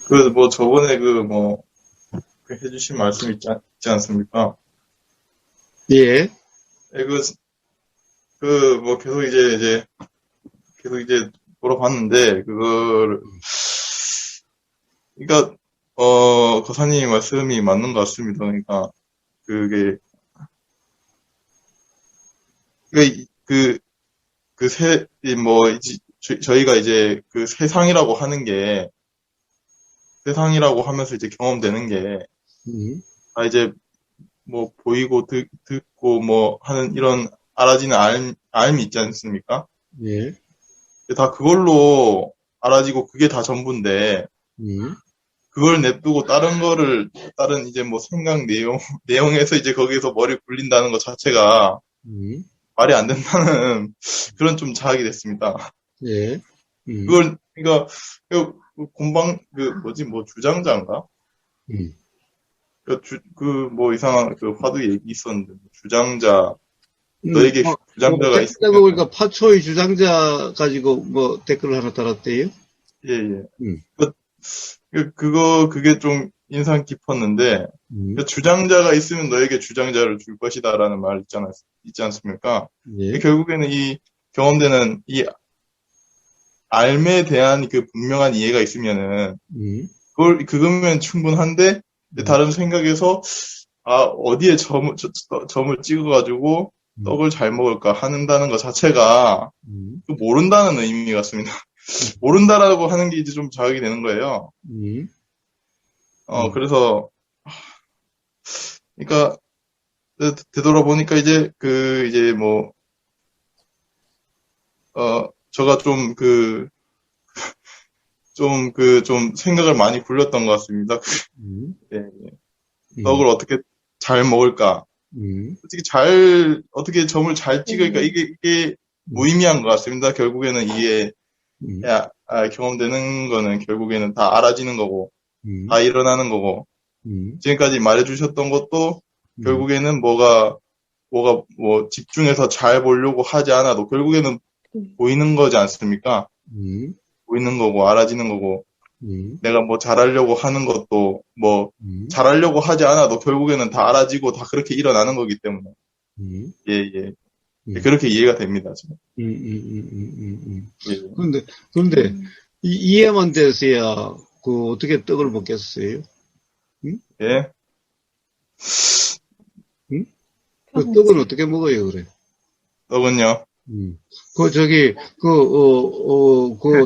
그, 뭐, 저번에 그 해주신 말씀 있지 않습니까? 예. 예, 뭐, 계속 이제, 물어봤는데, 그니까, 거사님 말씀이 맞는 것 같습니다. 그러니까, 그게, 그, 그, 저희가 이제 그 세상이라고 하면서 이제 경험되는 게, 음, 다 이제 뭐, 보이고, 듣고, 뭐, 하는 이런 알아지는 알미 있지 않습니까? 예. 다 그걸로 알아지고 그게 다 전부인데, 음, 그걸 냅두고 다른 이제 뭐 생각 내용에서 이제 거기서 머리 굴린다는 것 자체가 음, 말이 안 된다는 그런 좀 자학이 됐습니다. 예. 음, 그러니까, 뭐, 주장자인가? 음. 이상한 그 화두 얘기 있었는데, 주장자, 음, 너에게 주장자가 댓글 있으면, 읽어보니까 파초의 주장자 가지고 뭐 댓글을 하나 달았대요. 예, 예. 음, 그게 좀 인상 깊었는데, 음, 그 주장자가 있으면 너에게 주장자를 줄 것이다라는 말 있지 않습니까? 예. 결국에는 이 경험되는 이 삶에 대한 그 분명한 이해가 있으면은, 음, 그거면 충분한데, 음, 다른 생각에서, 어디에 점을 찍어가지고 음, 떡을 잘 먹을까 한다는 것 자체가 음, 모른다는 의미 같습니다. 모른다라고 하는 게 이제 좀 자극이 되는 거예요. 음, 음, 그래서, 그러니까, 되돌아보니까 제가 좀 생각을 많이 굴렸던 것 같습니다. 음, 네, 음, 떡을 어떻게 잘 먹을까? 음, 어떻게 점을 잘 찍을까? 이게 음, 무의미한 것 같습니다. 결국에는 음, 경험되는 거는 결국에는 다 알아지는 거고, 음, 다 일어나는 거고, 음, 지금까지 말해주셨던 것도 음, 결국에는 뭐 집중해서 잘 보려고 하지 않아도 결국에는 보이는 거지 않습니까? 음, 보이는 거고, 알아지는 거고, 음, 내가 뭐 잘하려고 하는 것도 뭐 음, 잘하려고 하지 않아도 결국에는 다 알아지고 다 그렇게 일어나는 거기 때문에. 음, 예, 예. 예, 음, 그렇게 이해가 됩니다, 지금. 음. 예, 그런데, 그런데, 이해만 돼서야, 어떻게 떡을 먹겠어요? 응? 예. 응? 그 떡은 어떻게 먹어요, 그래? 떡은요. 음.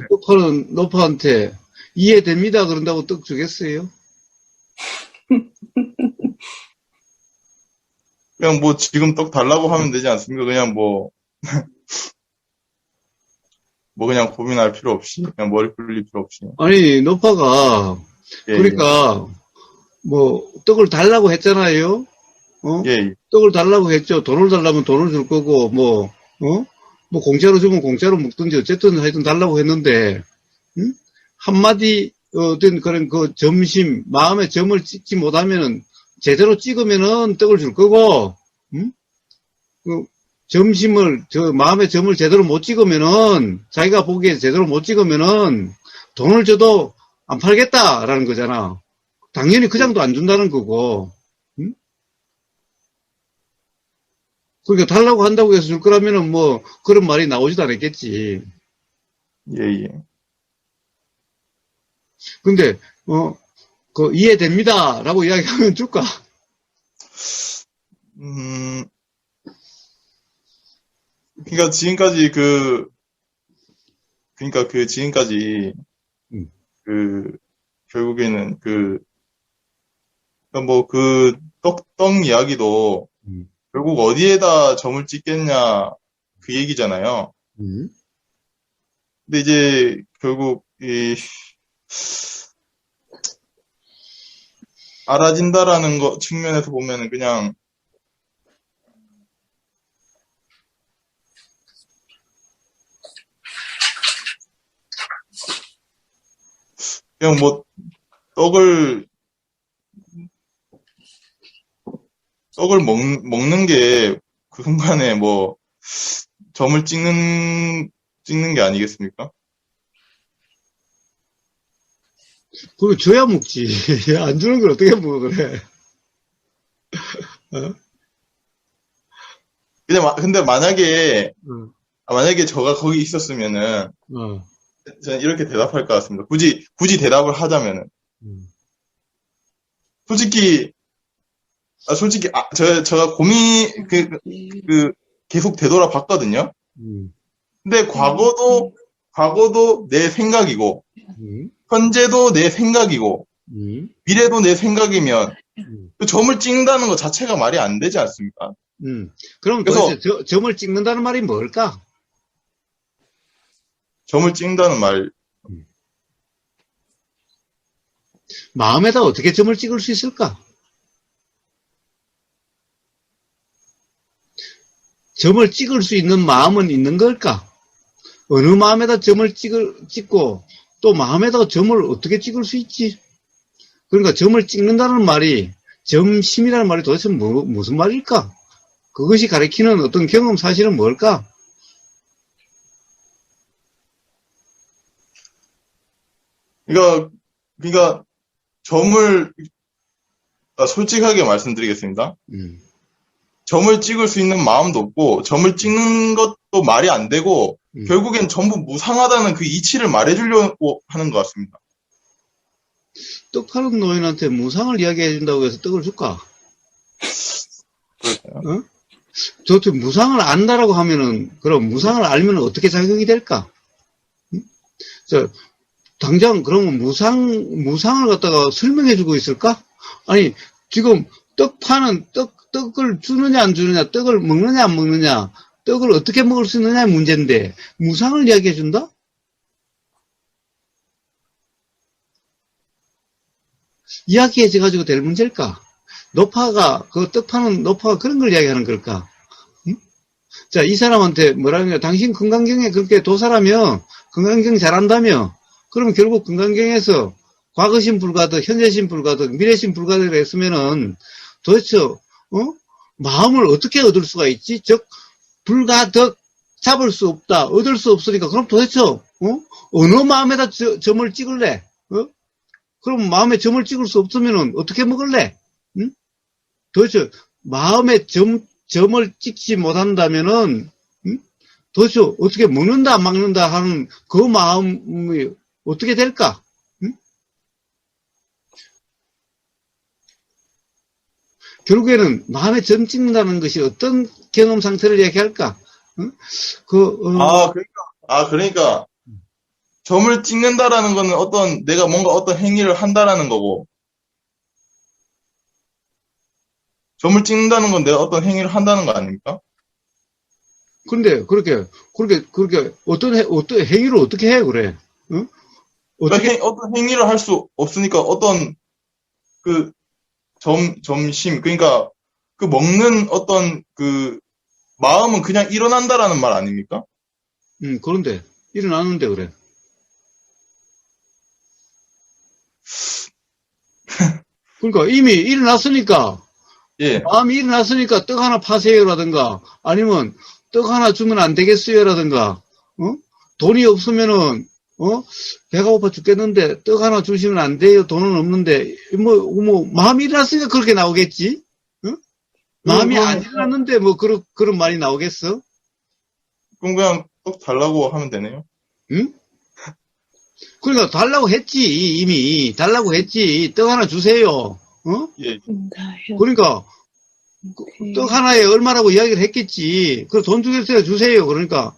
떡하는 노파한테 이해됩니다. 그런다고 떡 주겠어요? 그냥 뭐 지금 떡 달라고 하면 되지 않습니까? 그냥 뭐 그냥 고민할 필요 없이, 그냥 머리 굴릴 필요 없이. 아니, 노파가, 예, 예. 그러니까, 떡을 달라고 했잖아요? 어? 예, 예. 떡을 달라고 했죠. 돈을 달라면 돈을 줄 거고, 공짜로 주면 공짜로 먹든지, 어쨌든 하여튼 달라고 했는데, 응? 한마디, 어떤 그런 마음의 점을 찍지 못하면은, 제대로 찍으면은 떡을 줄 거고, 응? 그 마음의 점을 제대로 못 찍으면은, 자기가 보기에 제대로 못 찍으면은, 돈을 줘도 안 팔겠다라는 거잖아. 당연히 그 예, 장도 안 준다는 거고, 응? 그러니까 달라고 한다고 해서 줄 거라면은 그런 말이 나오지도 않았겠지. 예, 예. 근데, 이해됩니다라고 이야기하면 줄까? 음, 그러니까 지금까지 음, 그, 결국에는 뭐 떡 이야기도 음, 결국 어디에다 점을 찍겠냐, 그 얘기잖아요. 음, 근데 이제 결국 알아진다라는 거 측면에서 보면은 그냥 뭐 떡을 먹는 게 그 순간에 뭐 점을 찍는 게 아니겠습니까? 그거 줘야 먹지. 안 주는 걸 어떻게 먹어, 그래. 어? 근데 만약에, 어, 만약에 저가 거기 있었으면은, 어, 저는 이렇게 대답할 것 같습니다. 굳이 대답을 하자면은. 음, 솔직히, 제가 계속 되돌아봤거든요. 음, 근데 과거도 내 생각이고, 음, 현재도 내 생각이고, 음, 미래도 내 생각이면, 음, 그 점을 찍는다는 것 자체가 말이 안 되지 않습니까? 그럼 도대체 그래서 점을 찍는다는 말이 뭘까? 점을 찍는다는 말, 음. 마음에다 어떻게 점을 찍을 수 있을까? 점을 찍을 수 있는 마음은 있는 걸까? 어느 마음에다 점을 찍고 또 마음에다가 점을 어떻게 찍을 수 있지? 그러니까 점을 찍는다는 말이 점심이라는 말이 도대체 무슨 말일까? 그것이 가리키는 어떤 경험 사실은 뭘까? 그러니까 점을, 솔직하게 말씀드리겠습니다. 음, 점을 찍을 수 있는 마음도 없고, 점을 찍는 것도 말이 안 되고, 음. 결국엔 전부 무상하다는 그 이치를 말해주려고 하는 것 같습니다. 떡 파는 노인한테 무상을 이야기해준다고 해서 떡을 줄까? 그렇잖아요. 어? 도대체 무상을 안다라고 하면은, 그럼 무상을 알면 어떻게 작용이 될까? 자, 당장 그러면 무상을 갖다가 설명해주고 있을까? 아니, 지금 떡을 주느냐 안 주느냐, 떡을 먹느냐 안 먹느냐, 떡을 어떻게 먹을 수 있느냐의 문제인데, 무상을 이야기해준다? 이야기해져가지고 될 문제일까? 그 떡 파는 노파가 그런 걸 이야기하는 걸까? 응? 자, 이 사람한테 뭐라냐, 당신 금강경에 그렇게 도사라며, 금강경 잘한다며, 그러면 결국 금강경에서 과거신 불가득, 현재신 불가득, 미래신 불가득을 했으면은 도대체, 마음을 어떻게 얻을 수가 있지? 즉, 불가득, 잡을 수 없다, 얻을 수 없으니까, 그럼 도대체, 어느 마음에다 점을 찍을래? 그럼 마음에 점을 찍을 수 없으면은 어떻게 먹을래? 응? 도대체 마음에 점을 찍지 못한다면은 도대체 어떻게 먹는다 안 먹는다 하는 그 마음이 어떻게 될까? 응? 결국에는 마음에 점 찍는다는 것이 어떤 경험 상태를 얘기할까? 응? 그러니까, 점을 찍는다라는 거는 내가 뭔가 어떤 행위를 한다라는 거고, 점을 찍는다는 건 내가 어떤 행위를 한다는 거 아닙니까? 근데 그렇게 어떤 행위를 어떻게 해 그래? 응? 어떻게 어떤 행위를 할 수 없으니까 어떤 그 점심, 그러니까 그 먹는 어떤 그 마음은 그냥 일어난다라는 말 아닙니까? 그런데 일어나는데 그래. 그러니까 이미 일어났으니까 예. 마음이 일어났으니까 떡 하나 파세요라든가 아니면 떡 하나 주면 안 되겠어요라든가 돈이 없으면은 배가 고파 죽겠는데 떡 하나 주시면 안 돼요. 돈은 없는데 뭐 마음이 일어났으니까 그렇게 나오겠지. 마음이 안 일어났는데 뭐 그런 말이 나오겠어? 그럼 그냥 떡 달라고 하면 되네요. 응? 그러니까 달라고 했지. 이미 달라고 했지. 떡 하나 주세요. 예. 그러니까 떡 하나에 얼마라고 이야기를 했겠지. 그 돈 주겠어요, 주세요. 그러니까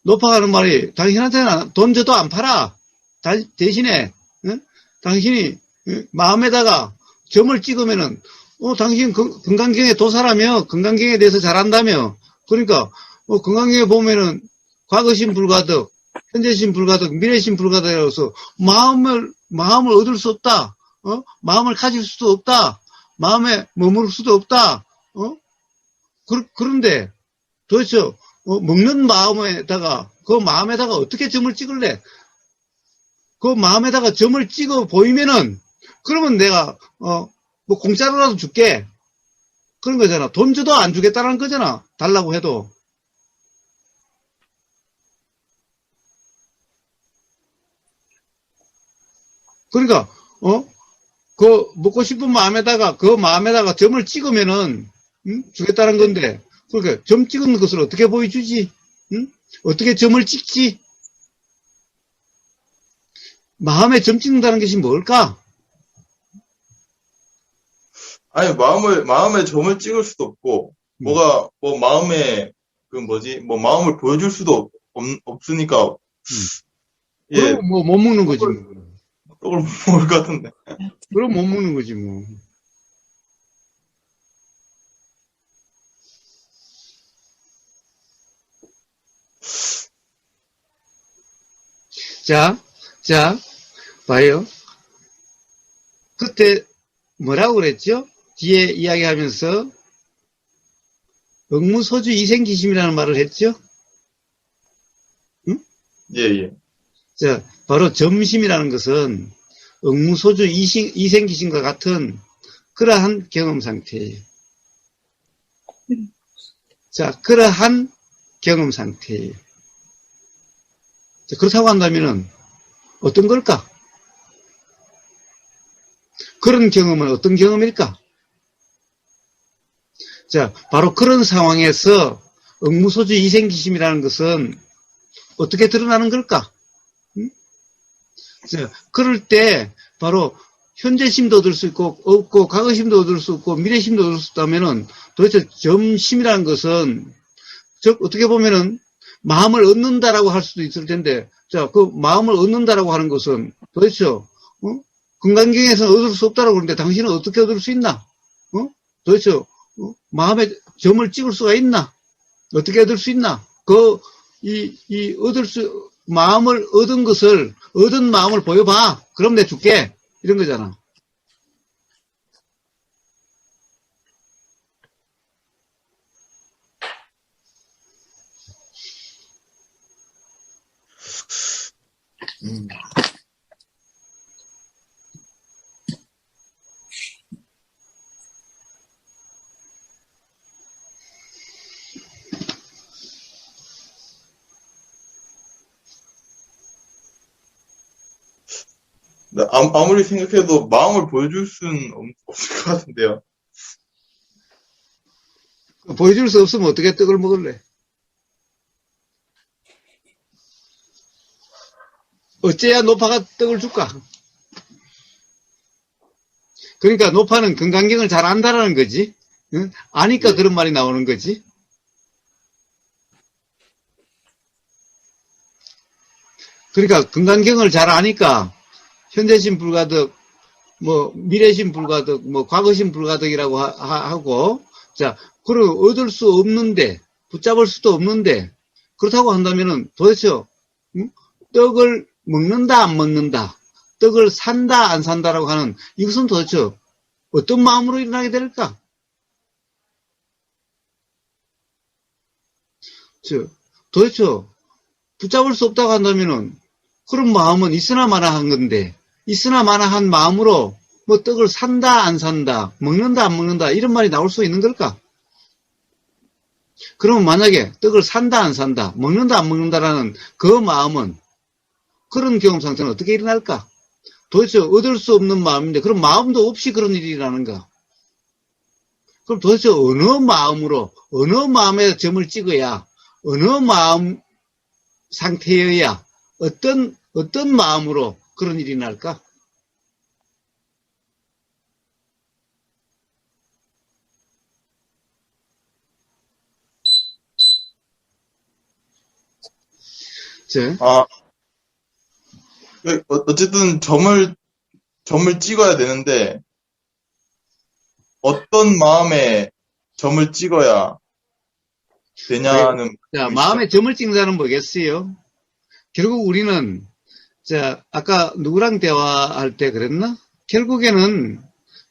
높아가는 말이 당신한테는 돈 줘도 안 팔아. 대신에 당신이 마음에다가 점을 찍으면은 당신 금강경에 도사라며 금강경에 대해서 잘한다며. 그러니까 금강경에 보면은 과거신 불가득, 현재신 불가득, 미래신 불가득이라서 마음을 얻을 수 없다. 마음을 가질 수도 없다. 마음에 머무를 수도 없다. 그런데 도대체 먹는 마음에다가 그 마음에다가 어떻게 점을 찍을래? 그 마음에다가 점을 찍어 보이면은 그러면 내가 뭐 공짜로라도 줄게. 그런 거잖아. 돈 줘도 안 주겠다는 거잖아. 달라고 해도. 그러니까, 그 먹고 싶은 마음에다가, 그 마음에다가 점을 찍으면은, 주겠다는 건데, 그러니까 점 찍은 것을 어떻게 보여주지? 어떻게 점을 찍지? 마음에 점 찍는다는 것이 뭘까? 아니, 마음에 점을 찍을 수도 없고, 마음에, 마음을 보여줄 수도 없으니까, 예, 그럼 뭐 못 먹는 거지, 뭐. 떡을 못 먹을 것 같은데. 그럼 못 먹는 거지, 뭐. 자, 봐요. 그때 뭐라고 그랬죠? 뒤에 이야기하면서 응무소주 이생기심이라는 말을 했죠? 응? 예. 자, 바로 점심이라는 것은 응무소주 이생기심과 같은 그러한 경험 상태예요. 자, 그러한 경험 상태예요. 자, 그렇다고 한다면은 어떤 걸까? 그런 경험은 어떤 경험일까? 자, 바로 그런 상황에서 응무소주 이생기심이라는 것은 어떻게 드러나는 걸까? 자, 그럴 때 바로 현재심도 얻을 수 없고 과거심도 얻을 수 없고 미래심도 얻을 수 없다면은 도대체 점심이라는 것은 즉 어떻게 보면은 마음을 얻는다라고 할 수도 있을 텐데, 자, 그 마음을 얻는다라고 하는 것은 도대체 금강경에서는 얻을 수 없다라고 그러는데 당신은 어떻게 얻을 수 있나? 도대체 마음에 점을 찍을 수가 있나? 어떻게 얻을 수 있나? 마음을 얻은 마음을 보여봐. 그럼 내 줄게. 이런 거잖아. 아무리 생각해도 마음을 보여줄 수는 없을 것 같은데요. 보여줄 수 없으면 어떻게 떡을 먹을래? 어째야 노파가 떡을 줄까? 그러니까 노파는 금강경을 잘 안다라는 거지. 응? 아니까 그런 말이 나오는 거지. 그러니까 금강경을 잘 아니까 현재심 불가득, 미래심 불가득, 과거심 불가득이라고 하고, 자, 그리고 얻을 수 없는데, 붙잡을 수도 없는데, 그렇다고 한다면은 도대체, 떡을 먹는다, 안 먹는다, 떡을 산다, 안 산다라고 하는, 이것은 도대체 어떤 마음으로 일어나게 될까? 도대체 붙잡을 수 없다고 한다면은, 그런 마음은 있으나 마나한 건데, 있으나 마나한 마음으로 떡을 산다 안 산다 먹는다 안 먹는다 이런 말이 나올 수 있는 걸까? 그러면 만약에 떡을 산다 안 산다 먹는다 안 먹는다라는 그 마음은 그런 경험 상태는 어떻게 일어날까? 도대체 얻을 수 없는 마음인데 그런 마음도 없이 그런 일이 일어나는가? 그럼 도대체 어느 마음에 점을 찍어야 어느 마음 상태여야 어떤 마음으로 그런 일이 날까? 어쨌든 점을 찍어야 되는데, 어떤 마음에 점을 찍어야 되냐는. 자, 마음에 점을 찍는다는 뭐겠어요? 결국 우리는, 자, 아까 누구랑 대화할 때 그랬나? 결국에는,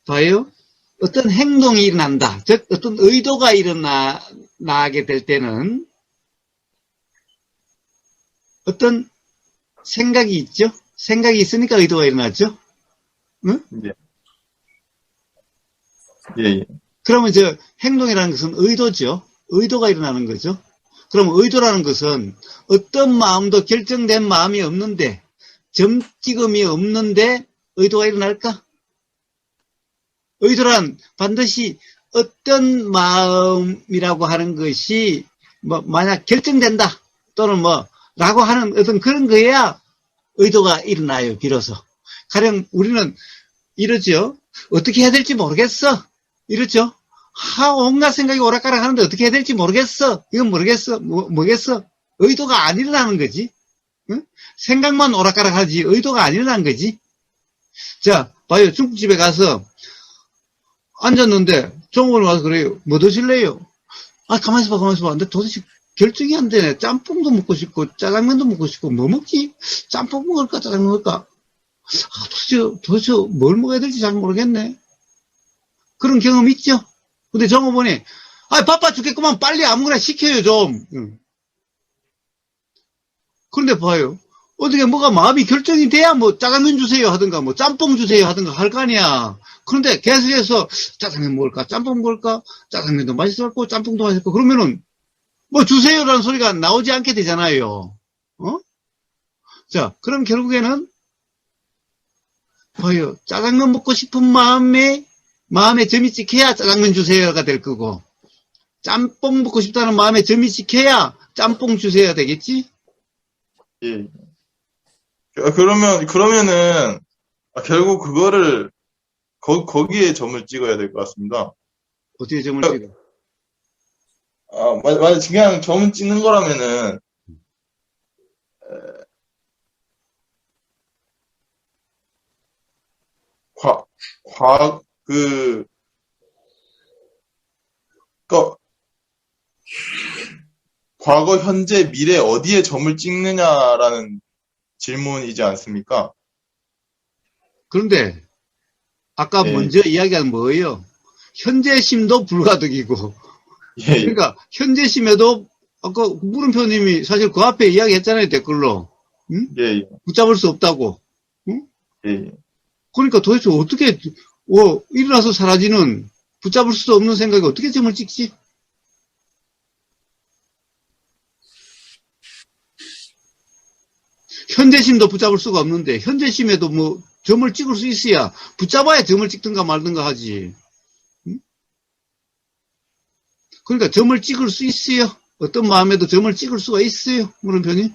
봐요. 어떤 행동이 일어난다. 즉, 어떤 의도가 일어나게 될 때는, 어떤 생각이 있죠? 생각이 있으니까 의도가 일어나죠? 응? 예. 그러면 행동이라는 것은 의도죠. 의도가 일어나는 거죠. 그럼 의도라는 것은 어떤 마음도 결정된 마음이 없는데, 점찍음이 없는데, 의도가 일어날까? 의도란 반드시 어떤 마음이라고 하는 것이 만약 결정된다 또는 라고 하는 어떤 그런 거야 의도가 일어나요. 비로소. 가령 우리는 이러죠. 어떻게 해야 될지 모르겠어. 이러죠. 온갖 생각이 오락가락 하는데 어떻게 해야 될지 모르겠어. 이건 모르겠어. 뭐겠어. 의도가 안 일어나는 거지. 응? 생각만 오락가락 하지 의도가 안 일어나는 거지. 자, 봐요. 중국집에 가서 앉았는데 종업원 와서 그래요. 뭐 드실래요? 가만있어 봐. 근데 도대체 결정이 안 되네. 짬뽕도 먹고 싶고 짜장면도 먹고 싶고 뭐 먹지? 짬뽕 먹을까 짜장면 먹을까? 도대체 뭘 먹어야 될지 잘 모르겠네. 그런 경험 있죠? 근데 종업원이 바빠 죽겠구만 빨리 아무거나 시켜요 좀. 그런데 봐요. 어떻게 뭐가 마음이 결정이 돼야 짜장면 주세요 하든가 짬뽕 주세요 하든가 할 거 아니야. 그런데 계속해서 짜장면 먹을까 짬뽕 먹을까 짜장면도 맛있었고 짬뽕도 맛있고 그러면은 주세요라는 소리가 나오지 않게 되잖아요. 자, 그럼 결국에는 봐요. 짜장면 먹고 싶은 마음에 점이 찍혀야 짜장면 주세요가 될 거고 짬뽕 먹고 싶다는 마음에 점이 찍혀야 짬뽕 주세요가 되겠지? 예. 그러면은 결국 그거를 거기에 점을 찍어야 될 것 같습니다. 어떻게 점을 찍어? 만약 그냥 점을 찍는 거라면은 과거, 현재, 미래 어디에 점을 찍느냐라는 질문이지 않습니까? 그런데 아까 예. 먼저 이야기한 뭐예요? 현재심도 불가득이고 예. 그러니까 현재심에도 아까 물음표님이 사실 그 앞에 이야기했잖아요. 댓글로. 응? 예. 붙잡을 수 없다고. 응? 예. 그러니까 도대체 어떻게 일어나서 사라지는 붙잡을 수 없는 생각이 어떻게 점을 찍지? 현재심도 붙잡을 수가 없는데 현재심에도 점을 찍을 수 있어야 붙잡아야 점을 찍든가 말든가 하지. 응? 그러니까 점을 찍을 수 있어요. 어떤 마음에도 점을 찍을 수가 있어요. 물음표님.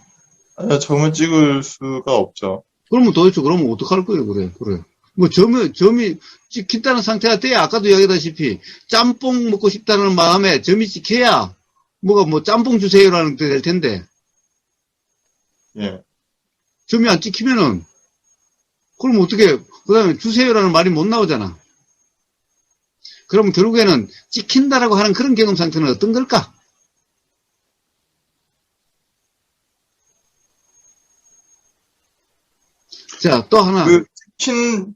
아니요, 점을 찍을 수가 없죠. 그러면 도대체 그러면 어떡할 거예요, 그래. 점이 찍힌다는 상태가 돼야 아까도 이야기했다시피 짬뽕 먹고 싶다는 마음에 점이 찍혀야 짬뽕 주세요라는 게 될 텐데. 예. 점이 안 찍히면은 그럼 어떻게 그다음에 주세요라는 말이 못 나오잖아. 그럼 결국에는 찍힌다라고 하는 그런 경험 상태는 어떤 걸까? 자, 또 하나.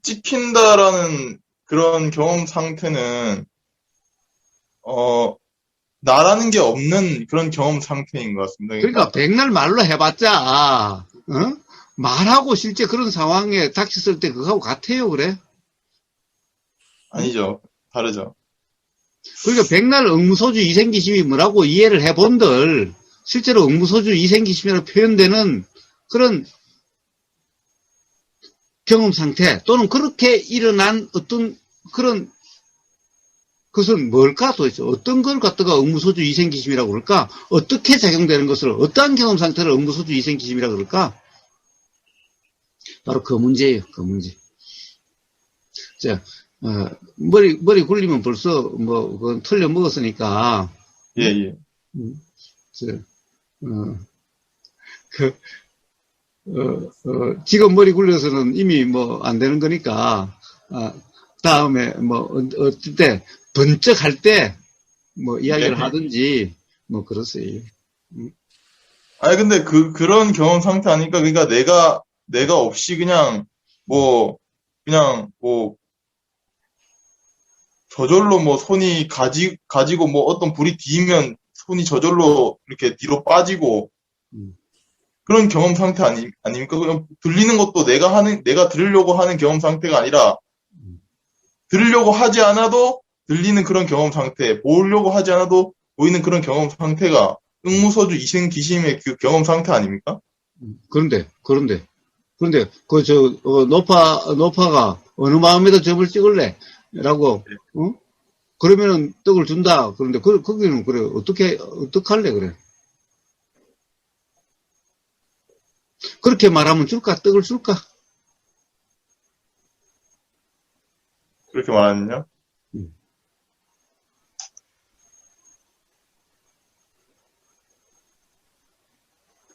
찍힌다라는 그런 경험 상태는, 나라는 게 없는 그런 경험 상태인 것 같습니다. 그러니까 백날 말로 해봤자, 말하고 실제 그런 상황에 닥쳤을 때 그거하고 같아요, 그래? 아니죠. 다르죠. 그러니까 백날 응무소주 이생기심이 뭐라고 이해를 해본들, 실제로 응무소주 이생기심이라고 표현되는 그런 경험 상태, 또는 그렇게 일어난 어떤 그런 그것은 뭘까 도대체? 어떤 걸 갖다가 응무소주 이생기심이라고 그럴까? 어떻게 작용되는 것을, 어떠한 경험 상태를 응무소주 이생기심이라고 그럴까? 바로 그 문제예요, 그 문제. 자, 머리 굴리면 벌써 그건 틀려 먹었으니까. 예. 지금 머리 굴려서는 이미 안 되는 거니까, 다음에 어떨 때, 번쩍 할 때, 이야기를 하든지, 그렇어요. 근데 그런 경험 상태 아니까, 그러니까 내가 없이 그냥 저절로 손이 가지고 어떤 불이 뒤면 손이 저절로 이렇게 뒤로 빠지고, 그런 경험 상태 아닙니까? 그냥 들리는 것도 내가 들으려고 하는 경험 상태가 아니라, 들으려고 하지 않아도 들리는 그런 경험 상태, 보려고 하지 않아도 보이는 그런 경험 상태가 응무소주 이생기심의 그 경험 상태 아닙니까? 그런데 그런데, 노파가 어느 마음에다 점을 찍을래? 라고, 그러면은 떡을 준다. 그런데, 거기는 그래. 어떡할래, 그래. 그렇게 말하면 줄까? 떡을 줄까? 그렇게 말하면요?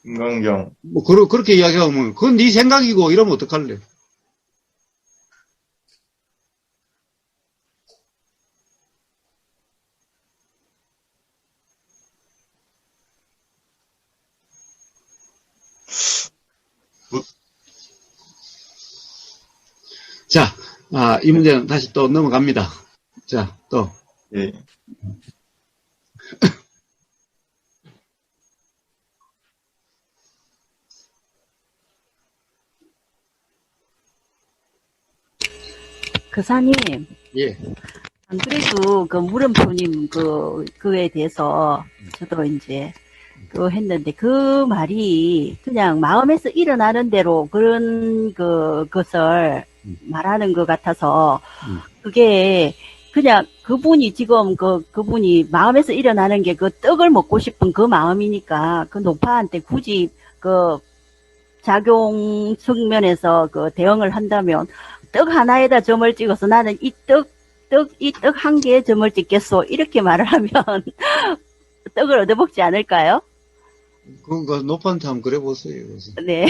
금강경. 뭐, 그렇게 이야기하면, 그건 네 생각이고, 이러면 어떡할래? 자, 이 문제는 다시 또 넘어갑니다. 자, 또. 예. 그사님, 예. 안 그래도 그 물음표님 그에 대해서 저도 이제 했는데 그 말이 그냥 마음에서 일어나는 대로 그런 것을 말하는 것 같아서 그게 그냥 그분이 지금 그분이 마음에서 일어나는 게 그 떡을 먹고 싶은 그 마음이니까 그 노파한테 굳이 작용 측면에서 대응을 한다면 떡 하나에다 점을 찍어서 나는 이 떡 한 개에 점을 찍겠소. 이렇게 말을 하면 떡을 얻어먹지 않을까요? 노파한테 한번 그래 보세요. 네.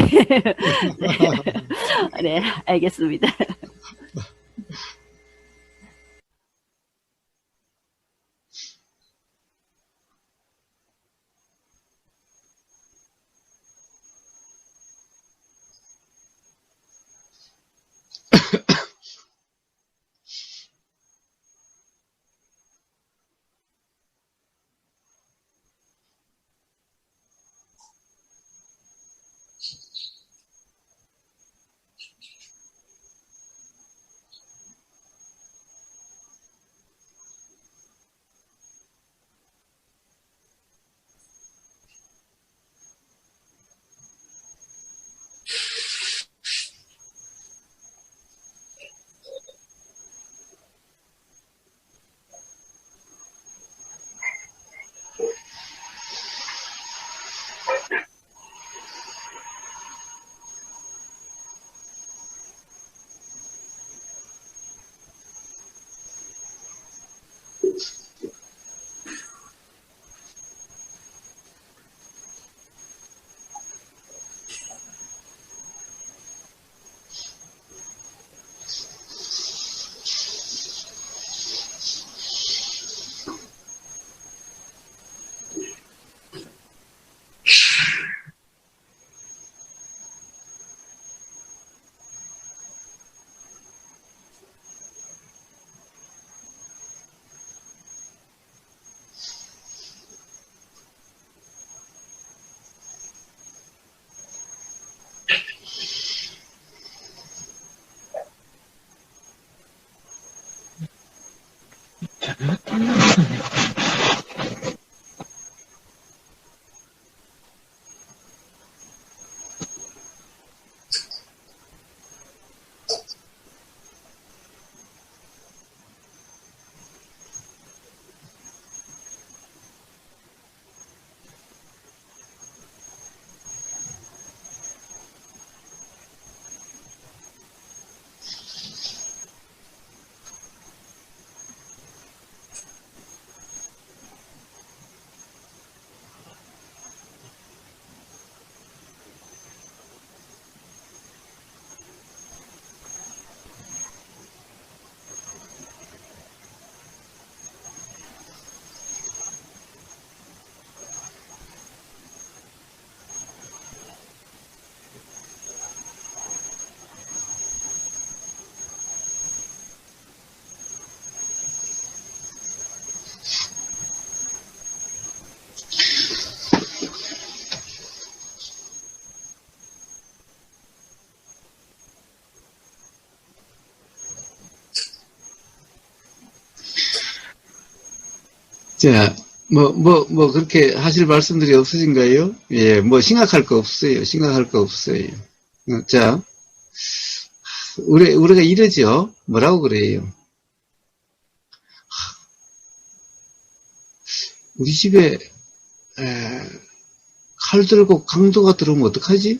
네, 알겠습니다. 자, 그렇게 하실 말씀들이 없으신가요? 예, 심각할 거 없어요. 심각할 거 없어요. 자, 우리가 이러죠. 뭐라고 그래요? 우리 집에 칼 들고 강도가 들어오면 어떡하지?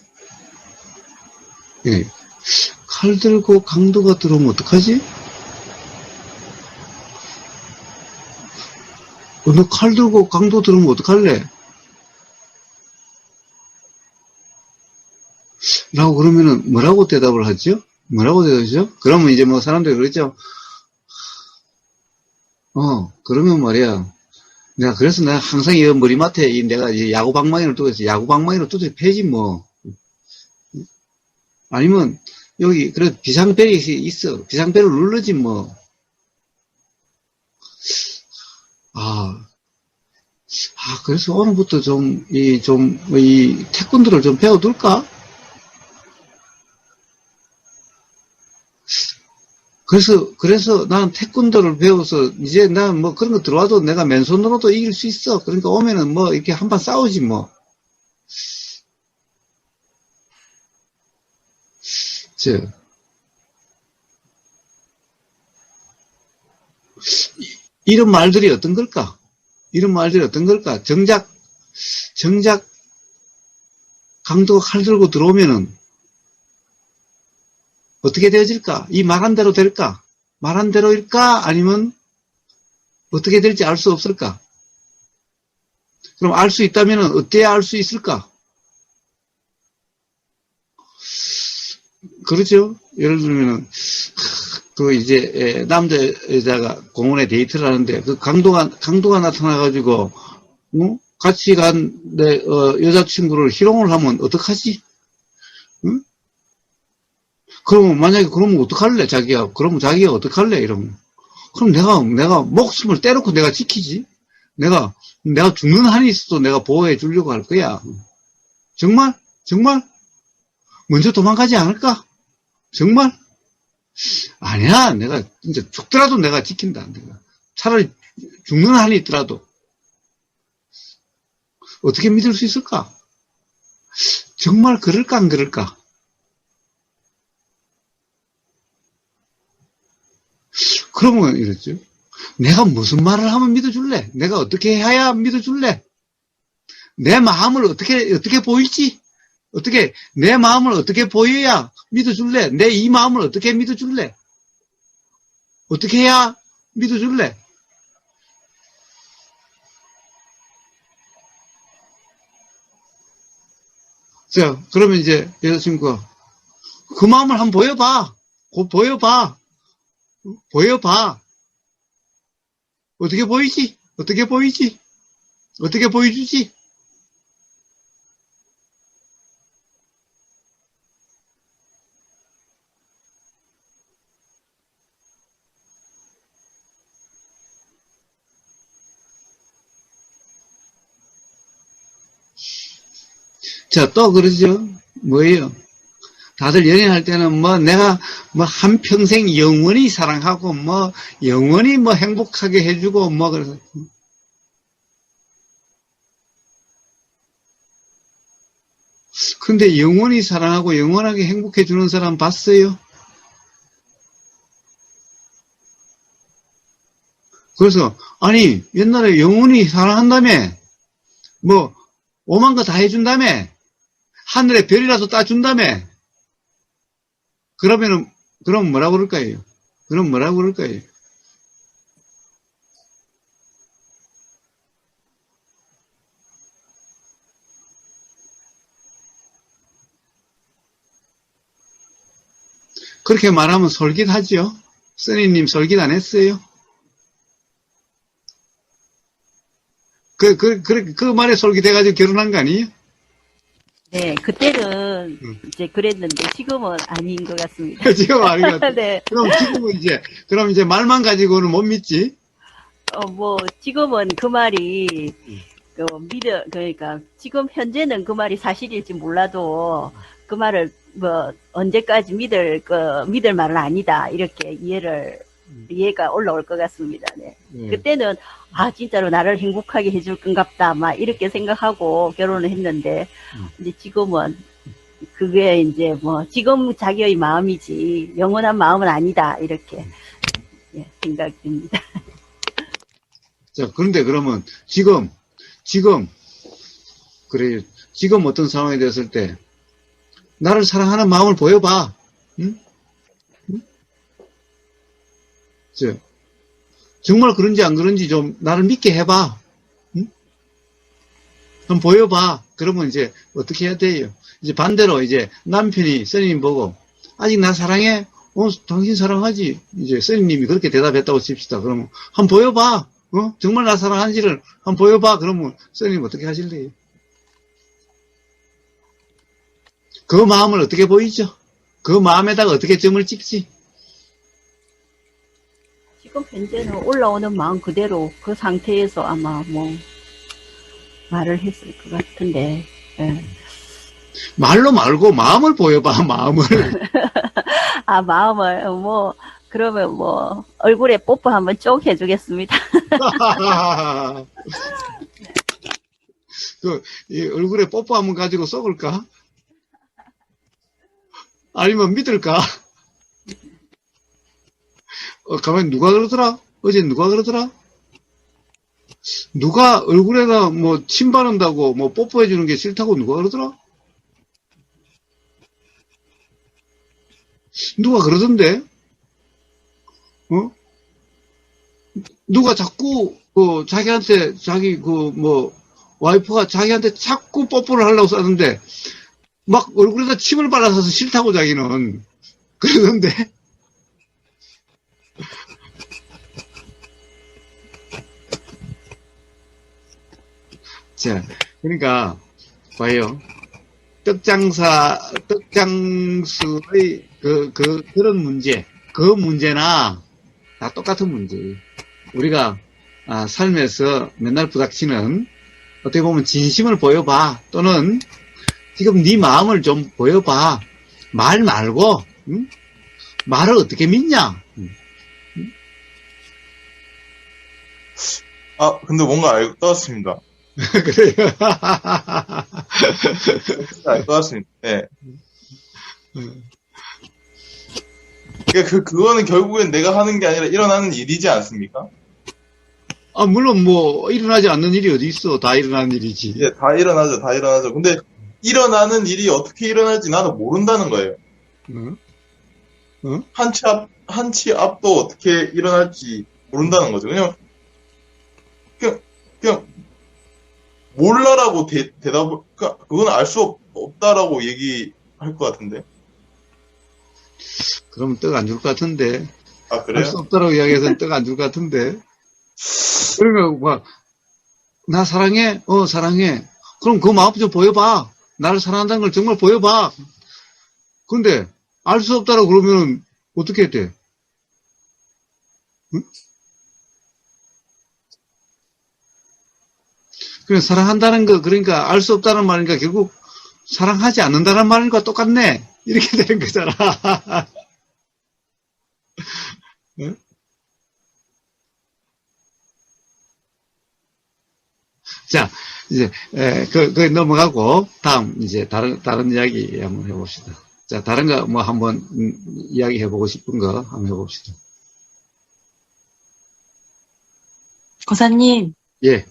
예. 칼 들고 강도가 들어오면 어떡하지? 너 칼 들고 강도 들어오면 어떡할래? 라고 그러면은 뭐라고 대답을 하죠? 뭐라고 대답하죠? 그러면 이제 뭐 사람들이 그러죠. 그러면 말이야. 그래서 내가 항상 이 머리맡에 내가 이제 야구방망이를 두고 있어. 야구방망이로 두드려 패지 뭐. 아니면 여기 그래 비상벨이 있어. 비상벨을 누르지 뭐. 그래서 오늘부터 이 태권도를 좀 배워둘까? 그래서 난 태권도를 배워서 이제 난 뭐 그런 거 들어와도 내가 맨손으로도 이길 수 있어. 그러니까 오면은 뭐 이렇게 한판 싸우지 뭐. 이런 말들이 어떤 걸까? 정작 강도가 칼 들고 들어오면은 어떻게 되어질까? 이 말한 대로 될까? 말한 대로일까? 아니면 어떻게 될지 알 수 없을까? 그럼 알 수 있다면 어때야 알 수 있을까? 그렇죠? 예를 들면은 이제 남자 여자가 공원에 데이트를 하는데 그 강도가 나타나가지고 같이 간 내 여자친구를 희롱을 하면 어떡하지? 응? 그러면 어떡할래, 자기야? 그러면 자기가 어떡할래, 이러면. 그럼 내가 목숨을 떼놓고 내가 지키지? 내가 죽는 한이 있어도 내가 보호해 주려고 할 거야. 정말? 먼저 도망가지 않을까? 정말? 아니야, 내가 진짜 죽더라도 내가 지킨다. 내가. 차라리 죽는 한이 있더라도. 어떻게 믿을 수 있을까? 정말 그럴까, 안 그럴까? 그러면 이랬죠. 내가 무슨 말을 하면 믿어줄래? 내가 어떻게 해야 믿어줄래? 내 마음을 어떻게 보이지? 내 마음을 어떻게 보여야 믿어줄래? 내 이 마음을 어떻게 믿어줄래? 어떻게 해야 믿어줄래? 자, 그러면 이제 여자친구가 그 마음을 한번 보여봐. 보여봐. 어떻게 보이지? 어떻게 보여주지? 자, 또 그러죠. 뭐예요? 다들 연애할 때는 내가 한평생 영원히 사랑하고 영원히 행복하게 해주고 그래서. 근데 영원히 사랑하고 영원하게 행복해 주는 사람 봤어요? 그래서 아니 옛날에 영원히 사랑한다며 오만 거 다 해준다며 하늘에 별이라도 따준다며 그럼 뭐라고 그럴까요? 그렇게 말하면 솔깃하죠? 써니님 솔깃 안 했어요? 그 말에 솔깃해가지고 결혼한 거 아니에요? 네, 그때는 이제 그랬는데 지금은 아닌 것 같습니다. 지금 아닌 것 같아요. 네. 그럼 이제 말만 가지고는 못 믿지? 지금은 그 말이, 그러니까, 지금 현재는 그 말이 사실일지 몰라도, 그 말을, 언제까지 믿을 말은 아니다. 이렇게 이해가 올라올 것 같습니다. 네. 그때는, 진짜로 나를 행복하게 해줄 건갑다. 이렇게 생각하고 결혼을 했는데, 이제 지금은 그게 이제 뭐, 지금 자기의 마음이지, 영원한 마음은 아니다. 이렇게, 예, 생각이 듭니다. 자, 그런데 그러면 그래, 지금 어떤 상황이 됐을 때, 나를 사랑하는 마음을 보여봐. 응? 응? 저, 정말 그런지 안 그런지 좀 나를 믿게 해봐. 응? 한번 보여봐. 그러면 이제 어떻게 해야 돼요? 이제 반대로 이제 남편이 써니님 보고, 아직 나 사랑해? 당신 사랑하지? 이제 써니님이 그렇게 대답했다고 칩시다. 그러면 한번 보여봐. 정말 나 사랑하는지를 한번 보여봐. 그러면 써니님 어떻게 하실래요? 그 마음을 어떻게 보이죠? 그 마음에다가 어떻게 점을 찍지? 지금 현재는 올라오는 마음 그대로 그 상태에서 아마 뭐, 말을 했을 것 같은데, 예. 말로 말고 마음을 보여봐, 마음을. 아, 마음을, 뭐, 그러면 뭐, 얼굴에 뽀뽀 한번 쭉 해주겠습니다. 이 얼굴에 뽀뽀 한번 가지고 썩을까? 아니면 믿을까? 가만히 누가 그러더라? 어제 누가 그러더라? 누가 얼굴에다 뭐 침 바른다고 뭐 뽀뽀해주는 게 싫다고 누가 그러더라? 누가 그러던데? 누가 자꾸 자기한테 자기 와이프가 자기한테 자꾸 뽀뽀를 하려고 싸는데 막 얼굴에다 침을 발라서 싫다고 자기는 그러던데. 자, 그러니까 봐요. 떡장수의 그런 문제, 그 문제나 다 똑같은 문제예요. 우리가 삶에서 맨날 부닥치는 어떻게 보면 진심을 보여봐. 또는 지금 네 마음을 좀 보여봐. 말 말고, 응? 말을 어떻게 믿냐? 근데 뭔가 알 것 같습니다. 그래요. 알 것 같습니다. 네. 그러니까 그거는 결국엔 내가 하는 게 아니라 일어나는 일이지 않습니까? 물론 일어나지 않는 일이 어디 있어. 다 일어나는 일이지. 예, 다 일어나죠. 근데 일어나는 일이 어떻게 일어날지 나는 모른다는 거예요. 응? 한 치 앞도 어떻게 일어날지 모른다는 거죠. 그냥 몰라라고 그건 알 수 없다라고 얘기할 것 같은데. 그러면 떡 안 줄 것 같은데. 아, 그래요? 알 수 없다라고 이야기해서는 떡 안 줄 것 같은데. 그러니까 나 사랑해? 사랑해. 그럼 그 마음 좀 보여봐. 나를 사랑한다는 걸 정말 보여봐. 그런데 알 수 없다라고 그러면 어떻게 해야 돼? 응? 그냥 사랑한다는 거, 그러니까 알 수 없다는 말이니까 결국 사랑하지 않는다는 말과 똑같네. 이렇게 되는 거잖아. 응? 자, 이제, 그 넘어가고, 다음, 이제, 다른 이야기 한번 해봅시다. 자, 다른 거 한번, 이야기 해보고 싶은 거 한번 해봅시다. 고사님. 예.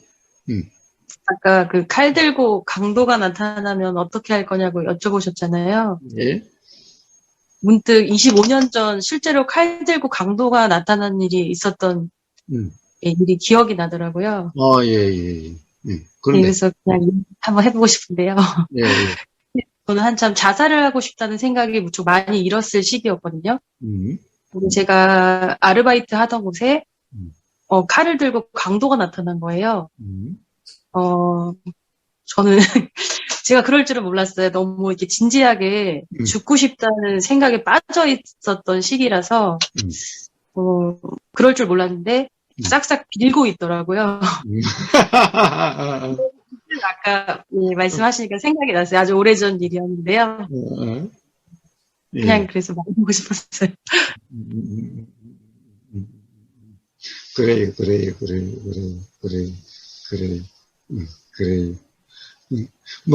아까 칼 들고 강도가 나타나면 어떻게 할 거냐고 여쭤보셨잖아요. 예. 문득 25년 전 실제로 칼 들고 강도가 나타난 일이 있었던 일이 기억이 나더라고요. 예. 그런데. 그래서 그냥 한번 해보고 싶은데요. 예. 저는 한참 자살을 하고 싶다는 생각이 무척 많이 일었을 시기였거든요. 제가 아르바이트 하던 곳에 칼을 들고 강도가 나타난 거예요. 저는 제가 그럴 줄은 몰랐어요. 너무 이렇게 진지하게 죽고 싶다는 생각에 빠져 있었던 시기라서 그럴 줄 몰랐는데 싹싹 빌고 있더라고요. 아까 말씀하시니까 생각이 났어요. 아주 오래전 일이었는데요. 그냥 그래서 말해보고 싶었어요. 그래요.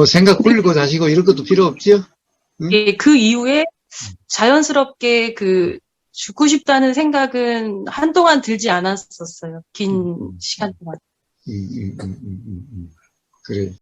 생각 굴리고 다시고 이런 것도 필요 없지요? 응? 그 이후에 자연스럽게 그 죽고 싶다는 생각은 한동안 들지 않았었어요. 긴 시간 동안. 그래.